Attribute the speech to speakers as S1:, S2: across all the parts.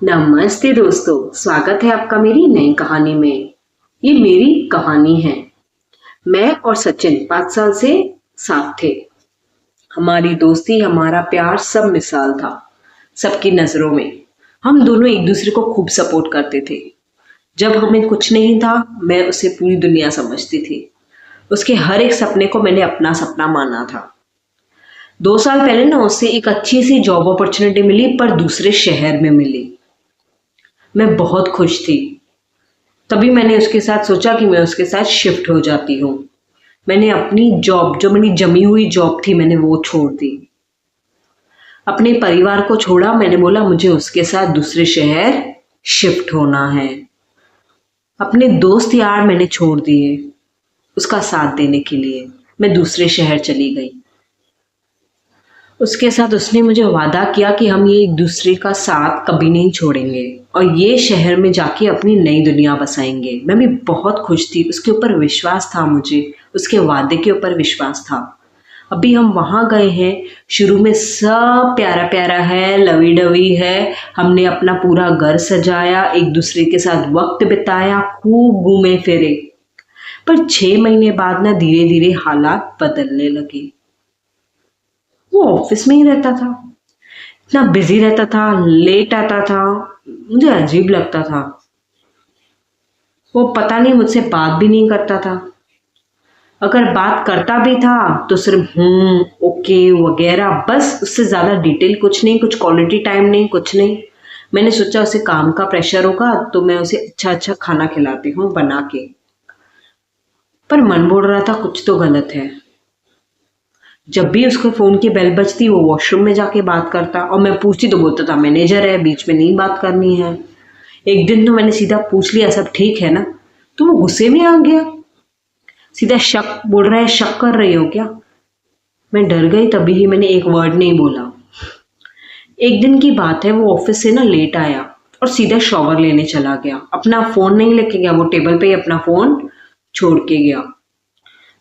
S1: नमस्ते दोस्तों, स्वागत है आपका मेरी नई कहानी में। ये मेरी कहानी है। मैं और सचिन 5 साल से साथ थे। हमारी दोस्ती, हमारा प्यार सब मिसाल था सबकी नजरों में। हम दोनों एक दूसरे को खूब सपोर्ट करते थे। जब हमें कुछ नहीं था, मैं उसे पूरी दुनिया समझती थी। उसके हर एक सपने को मैंने अपना सपना माना था। 2 साल पहले ना उसे एक अच्छी सी जॉब अपॉर्चुनिटी मिली, पर दूसरे शहर में मिली। मैं बहुत खुश थी। तभी मैंने उसके साथ सोचा कि मैं उसके साथ शिफ्ट हो जाती हूँ। मैंने अपनी जॉब, जो मेरी जमी हुई जॉब थी, मैंने वो छोड़ दी। अपने परिवार को छोड़ा। मैंने बोला मुझे उसके साथ दूसरे शहर शिफ्ट होना है। अपने दोस्त यार मैंने छोड़ दिए उसका साथ देने के लिए। मैं दूसरे शहर चली गई। उसके साथ उसने मुझे वादा किया कि हम ये एक दूसरे का साथ कभी नहीं छोड़ेंगे और ये शहर में जाके अपनी नई दुनिया बसाएंगे। मैं भी बहुत खुश थी। उसके ऊपर विश्वास था मुझे, उसके वादे के ऊपर विश्वास था। अभी हम वहाँ गए हैं। शुरू में सब प्यारा प्यारा है, लवी डवी है। हमने अपना पूरा घर सजाया, एक दूसरे के साथ वक्त बिताया, खूब घूमे फिरे। पर 6 महीने बाद ना धीरे धीरे हालात बदलने लगे। वो ऑफिस में ही रहता था, इतना बिजी रहता था, लेट आता था। मुझे अजीब लगता था। वो पता नहीं मुझसे बात भी नहीं करता था। अगर बात करता भी था तो सिर्फ ओके वगैरह, बस। उससे ज़्यादा डिटेल कुछ नहीं, कुछ क्वालिटी टाइम नहीं, कुछ नहीं। मैंने सोचा उसे काम का प्रेशर होगा तो मैं उसे अच्छा अच्छा खाना खिलाती हूँ बना के। पर मन बोल रहा था कुछ तो गलत है। जब भी उसके फ़ोन की बेल बजती वो वॉशरूम में जाके बात करता और मैं पूछती तो बोलता था मैनेजर है, बीच में नहीं बात करनी है। एक दिन तो मैंने सीधा पूछ लिया सब ठीक है ना, तो वो गुस्से में आ गया। सीधा शक बोल रहा है, शक कर रही हो क्या? मैं डर गई। तभी ही मैंने एक वर्ड नहीं बोला। एक दिन की बात है, वो ऑफिस से ना लेट आया और सीधा शॉवर लेने चला गया। अपना फ़ोन नहीं लेके गया, वो टेबल पे ही अपना फ़ोन छोड़ के गया।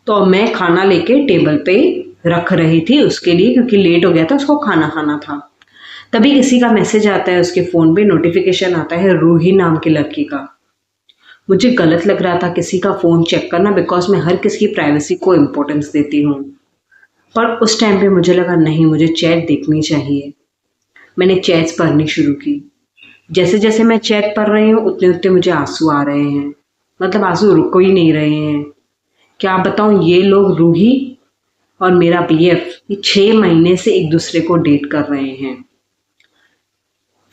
S1: तो मैं खाना लेके टेबल पे रख रही थी उसके लिए, क्योंकि लेट हो गया था, उसको खाना खाना था। तभी किसी का मैसेज आता है उसके फ़ोन पे, नोटिफिकेशन आता है रूही नाम की लड़की का। मुझे गलत लग रहा था किसी का फ़ोन चेक करना, बिकॉज मैं हर किसी की प्राइवेसी को इम्पोर्टेंस देती हूँ। पर उस टाइम पे मुझे लगा नहीं, मुझे चैट देखनी चाहिए। मैंने चैट्स पढ़नी शुरू की। जैसे जैसे मैं चैट पढ़ रही हूँ उतने उतने मुझे आंसू आ रहे हैं। मतलब आंसू रुक ही नहीं रहे हैं। क्या बताऊँ, ये लोग रूही और मेरा बीएफ ये 6 महीने से एक दूसरे को डेट कर रहे हैं।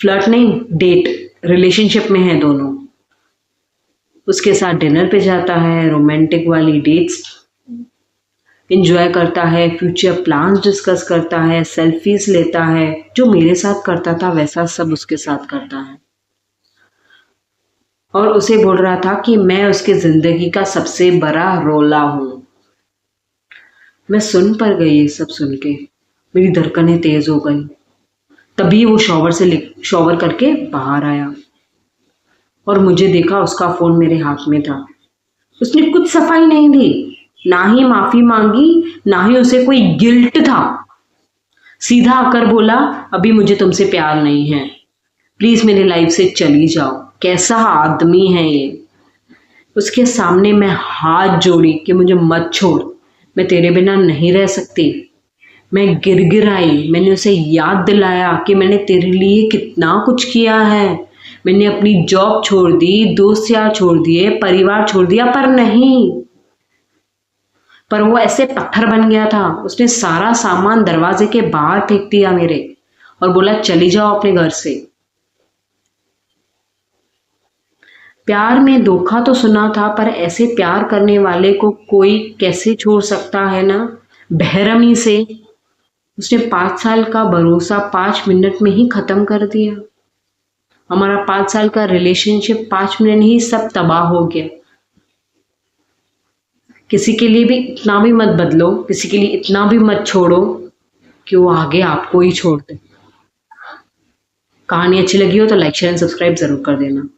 S1: फ्लर्ट नहीं, डेट, रिलेशनशिप में है दोनों। उसके साथ डिनर पे जाता है, रोमांटिक वाली डेट्स एंजॉय करता है, फ्यूचर प्लान्स डिस्कस करता है, सेल्फीज लेता है। जो मेरे साथ करता था वैसा सब उसके साथ करता है। और उसे बोल रहा था कि मैं उसकी जिंदगी का सबसे बड़ा रोला हूँ। मैं सुन पर गई। ये सब सुन के मेरी धड़कनें तेज हो गई। तभी वो शॉवर करके बाहर आया और मुझे देखा उसका फोन मेरे हाथ में था। उसने कुछ सफाई नहीं दी, ना ही माफी मांगी, ना ही उसे कोई गिल्ट था। सीधा आकर बोला अभी मुझे तुमसे प्यार नहीं है, प्लीज मेरी लाइफ से चली जाओ। कैसा आदमी है ये। उसके सामने मैं हाथ जोड़ी कि मुझे मत छोड़, मैं तेरे बिना नहीं रह सकती। मैं गिड़गिड़ाई। मैंने उसे याद दिलाया कि मैंने तेरे लिए कितना कुछ किया है। मैंने अपनी जॉब छोड़ दी, दोस्त यार छोड़ दिए, परिवार छोड़ दिया, पर नहीं। पर वो ऐसे पत्थर बन गया था। उसने सारा सामान दरवाजे के बाहर फेंक दिया मेरे और बोला चली जाओ अपने घर से। प्यार में धोखा तो सुना था, पर ऐसे प्यार करने वाले को कोई कैसे छोड़ सकता है ना, बेरहमी से। उसने 5 साल का भरोसा 5 मिनट में ही खत्म कर दिया। हमारा 5 साल का रिलेशनशिप 5 मिनट ही सब तबाह हो गया। किसी के लिए भी इतना भी मत बदलो, किसी के लिए इतना भी मत छोड़ो कि वो आगे आपको ही छोड़ दे। कहानी अच्छी लगी हो तो लाइक शेयर एंड सब्सक्राइब जरूर कर देना।